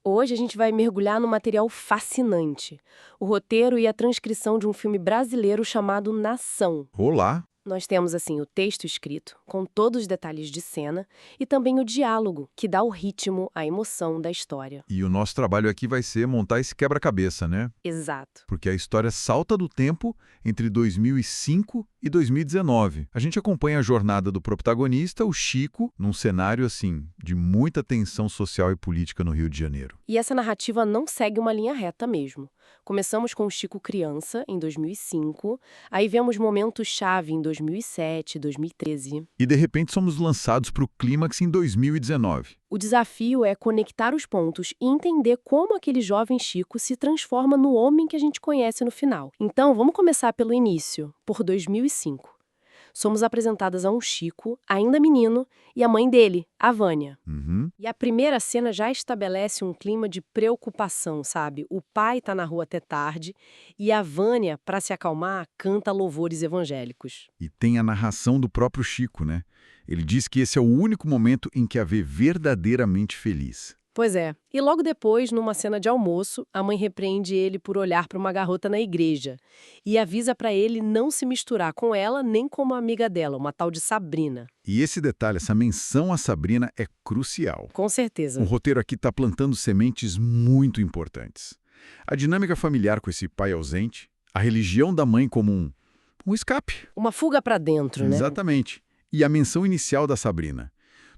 Hoje a gente vai mergulhar num material fascinante. O roteiro e a transcrição de um filme brasileiro chamado Nação. Olá! Nós temos, assim, o texto escrito, com todos os detalhes de cena, e também o diálogo, que dá o ritmo, a emoção da história. E o nosso trabalho aqui vai ser montar esse quebra-cabeça, né? Exato. Porque a história salta do tempo entre 2005 e 2019. A gente acompanha a jornada do protagonista, o Chico, num cenário, assim, de muita tensão social e política no Rio de Janeiro. E essa narrativa não segue uma linha reta mesmo. Começamos com o Chico criança, em 2005, aí vemos momentos-chave em 2007, 2013. E, de repente, somos lançados para o clímax em 2019. O desafio é conectar os pontos e entender como aquele jovem Chico se transforma no homem que a gente conhece no final. Então, vamos começar pelo início, por 2005. Somos apresentadas a um Chico, ainda menino, e a mãe dele, a Vânia. Uhum. E a primeira cena já estabelece um clima de preocupação, sabe? O pai tá na rua até tarde e a Vânia, para se acalmar, canta louvores evangélicos. E tem a narração do próprio Chico, né? Ele diz que esse é o único momento em que a vê verdadeiramente feliz. Pois é. E logo depois, numa cena de almoço, a mãe repreende ele por olhar para uma garota na igreja e avisa para ele não se misturar com ela nem com uma amiga dela, uma tal de Sabrina. E esse detalhe, essa menção a Sabrina é crucial. Com O certeza. roteiro aqui está plantando sementes muito importantes. A dinâmica familiar com esse pai ausente, a religião da mãe como um escape. Uma fuga para dentro, né? Exatamente. E a menção inicial da Sabrina.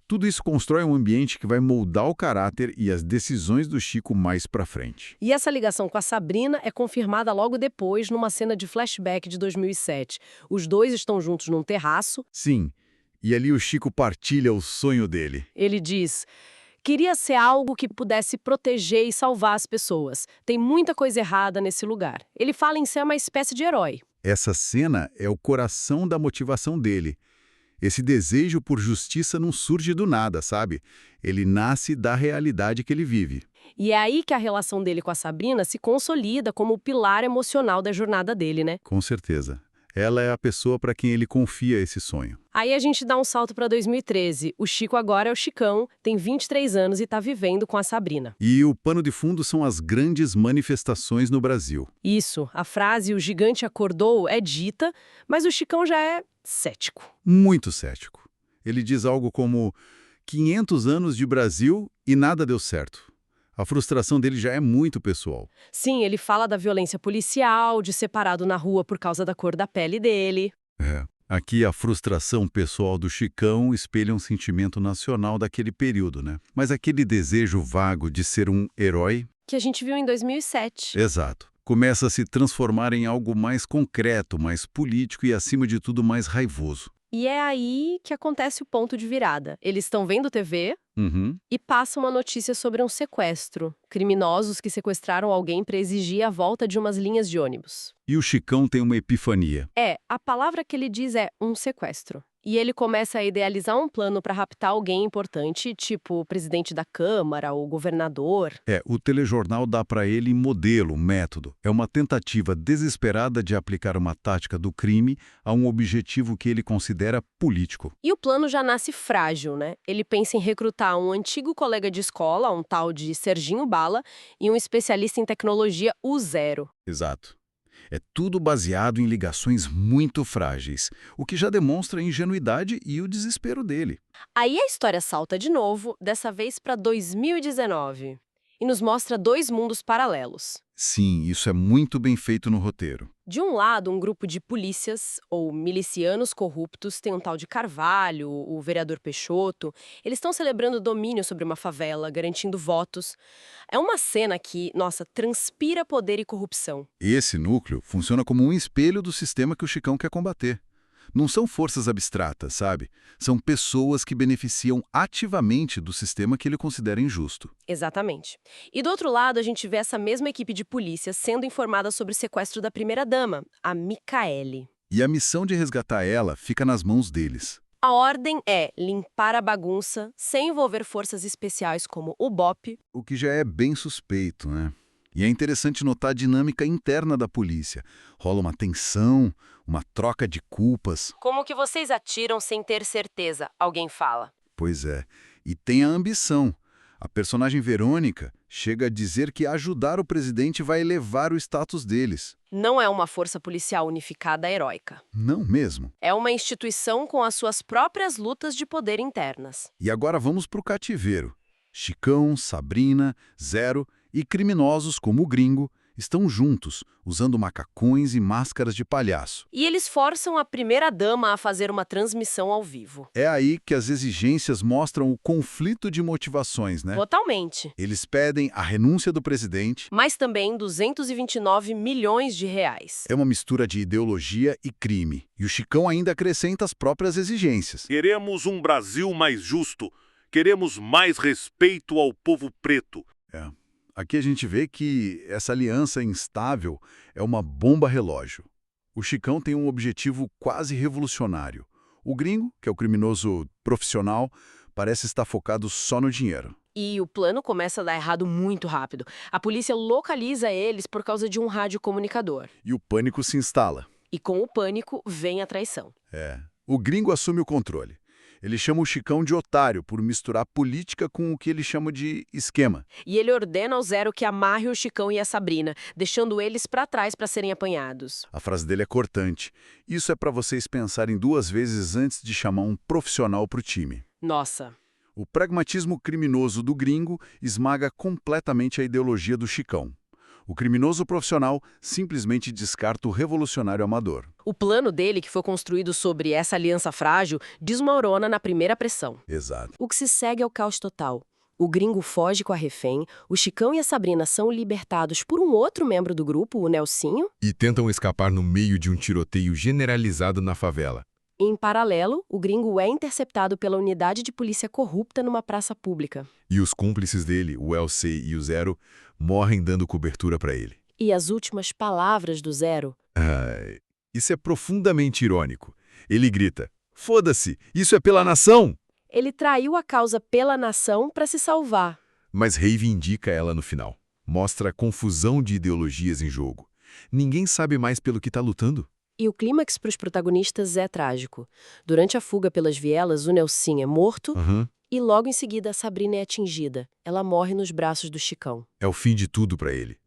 Tudo isso constrói um ambiente que vai moldar o caráter e as decisões do Chico mais pra frente. E essa ligação com a Sabrina é confirmada logo depois, numa cena de flashback de 2007. Os dois estão juntos num terraço. Sim, e ali o Chico partilha o sonho dele. Ele diz: queria ser algo que pudesse proteger e salvar as pessoas. Tem muita coisa errada nesse lugar. Ele fala em ser uma espécie de herói. Essa cena é o coração da motivação dele. Esse desejo por justiça não surge do nada, sabe? Ele nasce da realidade que ele vive. E é aí que a relação dele com a Sabrina se consolida como o pilar emocional da jornada dele, né? Com certeza. Ela é a pessoa para quem ele confia esse sonho. Aí a gente dá um salto para 2013. O Chico agora é o Chicão, tem 23 anos e tá vivendo com a Sabrina. E o pano de fundo são as grandes manifestações no Brasil. Isso, a frase "o gigante acordou" é dita, mas o Chicão já é cético. Muito cético. Ele diz algo como 500 anos de Brasil e nada deu certo. A frustração dele já é muito pessoal. Sim, ele fala da violência policial, de ser parado na rua por causa da cor da pele dele. É. Aqui a frustração pessoal do Chicão espelha um sentimento nacional daquele período, né? Mas aquele desejo vago de ser um herói, Que a gente viu em 2007. exato, começa a se transformar em algo mais concreto, mais político e, acima de tudo, mais raivoso. E é aí que acontece o ponto de virada. Eles estão vendo TV Uhum. e passa uma notícia sobre um sequestro. Criminosos que sequestraram alguém para exigir a volta de umas linhas de ônibus. E o Chicão tem uma epifania. A palavra que ele diz é um sequestro. E ele começa a idealizar um plano para raptar alguém importante, tipo o presidente da Câmara, o governador. O telejornal dá para ele modelo, método. É uma tentativa desesperada de aplicar uma tática do crime a um objetivo que ele considera político. E o plano já nasce frágil, né? Ele pensa em recrutar um antigo colega de escola, um tal de Serginho Bala, e um especialista em tecnologia, o Zero. Exato. É tudo baseado em ligações muito frágeis, o que já demonstra a ingenuidade e o desespero dele. Aí a história salta de novo, dessa vez para 2019, e nos mostra dois mundos paralelos. Sim, isso é muito bem feito no roteiro. De um lado, um grupo de polícias, ou milicianos corruptos, tem um tal de Carvalho, o vereador Peixoto. Eles estão celebrando domínio sobre uma favela, garantindo votos. É uma cena que, nossa, transpira poder e corrupção. Esse núcleo funciona como um espelho do sistema que o Chicão quer combater. Não são forças abstratas, sabe? São pessoas que beneficiam ativamente do sistema que ele considera injusto. Exatamente. E do outro lado, a gente vê essa mesma equipe de polícia sendo informada sobre o sequestro da primeira-dama, a Micaele. E a missão de resgatar ela fica nas mãos deles. A ordem é limpar a bagunça, sem envolver forças especiais como o BOPE. O que já é bem suspeito, né? E é interessante notar a dinâmica interna da polícia. Rola uma tensão, uma troca de culpas. Como que vocês atiram sem ter certeza? Alguém fala. Pois é. E tem a ambição. A personagem Verônica chega a dizer que ajudar o presidente vai elevar o status deles. Não é uma força policial unificada heróica. Não mesmo. É uma instituição com as suas próprias lutas de poder internas. E agora vamos para o cativeiro. Chicão, Sabrina, Zero e criminosos como o Gringo estão juntos, usando macacões e máscaras de palhaço. E eles forçam a primeira-dama a fazer uma transmissão ao vivo. É aí que as exigências mostram o conflito de motivações, né? Totalmente. Eles pedem a renúncia do presidente. Mas também 229 milhões de reais. É uma mistura de ideologia e crime. E o Chicão ainda acrescenta as próprias exigências. Queremos um Brasil mais justo. Queremos mais respeito ao povo preto. Aqui a gente vê que essa aliança instável é uma bomba relógio. O Chicão tem um objetivo quase revolucionário. O Gringo, que é o criminoso profissional, parece estar focado só no dinheiro. E o plano começa a dar errado muito rápido. A polícia localiza eles por causa de um radiocomunicador. E o pânico se instala. E com o pânico vem a traição. O Gringo assume o controle. Ele chama o Chicão de otário por misturar política com o que ele chama de esquema. E ele ordena ao Zero que amarre o Chicão e a Sabrina, deixando eles pra trás para serem apanhados. A frase dele é cortante. Isso é para vocês pensarem duas vezes antes de chamar um profissional para o time. Nossa. O pragmatismo criminoso do Gringo esmaga completamente a ideologia do Chicão. O criminoso profissional simplesmente descarta o revolucionário amador. O plano dele, que foi construído sobre essa aliança frágil, desmorona na primeira pressão. Exato. O que se segue é o caos total. O Gringo foge com a refém, o Chicão e a Sabrina são libertados por um outro membro do grupo, o Nelsinho. E tentam escapar no meio de um tiroteio generalizado na favela. Em paralelo, o Gringo é interceptado pela unidade de polícia corrupta numa praça pública. E os cúmplices dele, o LC e o Zero, morrem dando cobertura para ele. E as últimas palavras do Zero? Isso é profundamente irônico. Ele grita: "Foda-se, isso é pela nação!" Ele traiu a causa pela nação para se salvar. Mas reivindica ela no final. Mostra a confusão de ideologias em jogo. Ninguém sabe mais pelo que está lutando. E o clímax para os protagonistas é trágico. Durante a fuga pelas vielas, o Nelsinho é morto e logo em seguida a Sabrina é atingida. Ela morre nos braços do Chicão. É o fim de tudo para ele.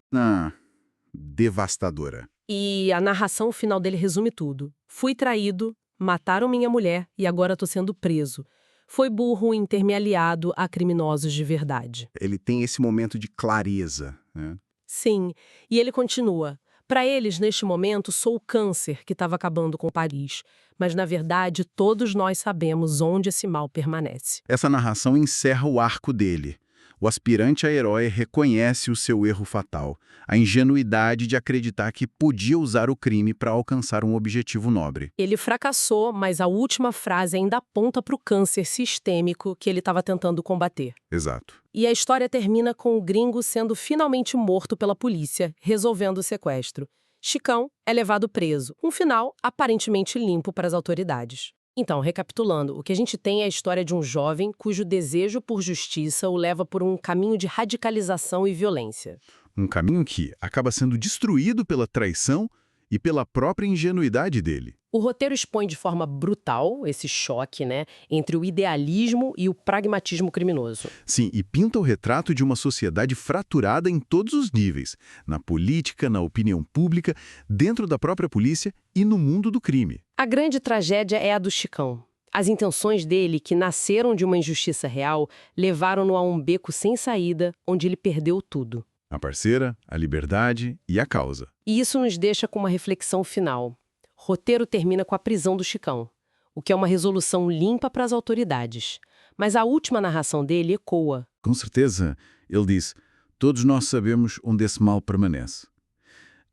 Devastadora. E a narração final dele resume tudo. Fui traído, mataram minha mulher e agora tô sendo preso. Foi burro em ter me aliado a criminosos de verdade. Ele tem esse momento de clareza, né? Sim, e ele continua. Para eles, neste momento, sou o câncer que estava acabando com Paris. Mas, na verdade, todos nós sabemos onde esse mal permanece. Essa narração encerra o arco dele. O aspirante a herói reconhece o seu erro fatal, a ingenuidade de acreditar que podia usar o crime para alcançar um objetivo nobre. Ele fracassou, mas a última frase ainda aponta para o câncer sistêmico que ele estava tentando combater. Exato. E a história termina com o Gringo sendo finalmente morto pela polícia, resolvendo o sequestro. Chicão é levado preso. Um final aparentemente limpo para as autoridades. Então, recapitulando, o que a gente tem é a história de um jovem cujo desejo por justiça o leva por um caminho de radicalização e violência. Um caminho que acaba sendo destruído pela traição e pela própria ingenuidade dele. O roteiro expõe de forma brutal esse choque, entre o idealismo e o pragmatismo criminoso. Sim, e pinta o retrato de uma sociedade fraturada em todos os níveis, na política, na opinião pública, dentro da própria polícia e no mundo do crime. A grande tragédia é a do Chicão. As intenções dele, que nasceram de uma injustiça real, levaram-no a um beco sem saída, onde ele perdeu tudo. A parceira, a liberdade e a causa. E isso nos deixa com uma reflexão final. O roteiro termina com a prisão do Chicão, o que é uma resolução limpa para as autoridades. Mas a última narração dele ecoa. Com certeza, ele diz, todos nós sabemos onde esse mal permanece.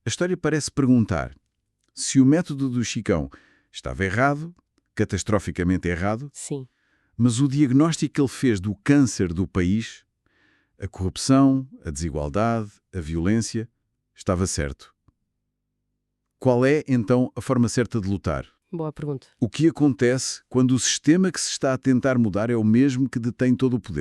A história parece perguntar se o método do Chicão estava errado, catastroficamente errado, Sim. mas o diagnóstico que ele fez do câncer do país, a corrupção, a desigualdade, a violência, estava certo. Qual é, então, a forma certa de lutar? Boa pergunta. O que acontece quando o sistema que se está a tentar mudar é o mesmo que detém todo o poder?